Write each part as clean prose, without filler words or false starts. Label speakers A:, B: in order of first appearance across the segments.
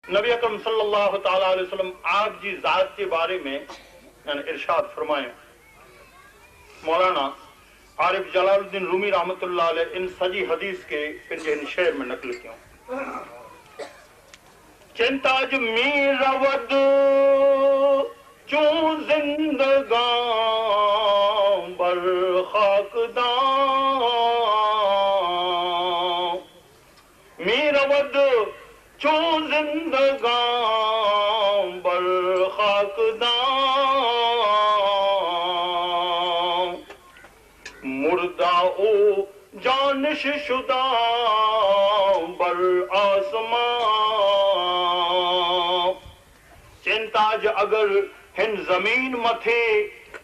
A: नबी अकरम सल्लल्लाहु ताला अलैहि वसल्लम आप जी ज़ात के बारे में इरशाद फरमाए। मौलाना आरिफ जलालुद्दीन रूमी रहमतुल्लाह अलैह इन सजी हदीस के इन शेर में नकल किया। चिंताज मीर रवद चू जिंदगां बर खाकदां मीर रवद चू जिंदगां बर खाकदां मुर्दा ओ जानिश शुदा बर आसमां चिंताज अगर हिन जमीन मथे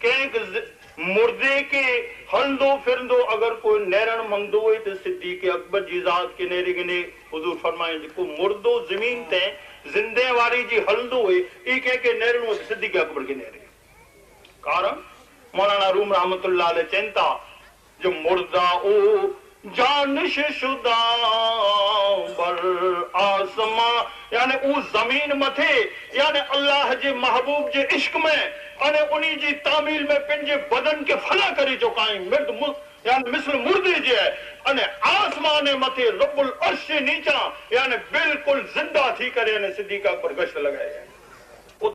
A: कंहिं मुर्दे के हलंदो फिरंदो अगर कोई नेरण मंगदो हुए तो सिद्दीक़ अकबर जी ज़ात के नेरे गिने हुजूर फरमाए जेको मुर्दो ज़मीन ते जिंदे वारी जी हलंदो हुए ई कंहिंखे नेरण हो सिद्दीक़ अकबर के नेरे। कारण मौलाना रूम रहमतुल्लाह अलैह चिंता जो मुर्दा ओ जानिश शुदा बर आसमां यानी उ जमीन मथे यानी अल्लाह जे महबूब जे इश्क में अने उन्हीं जी तामील में पंहिंजे बदन के फना करे चुका आहियूं मिर्द यानी मिसल मुर्दे जे अने आसमान मथे रब्बुल अर्श नीचा यानी बिल्कुल जिंदा थी करे सिद्दीक़ अकबर गश्त लगाए।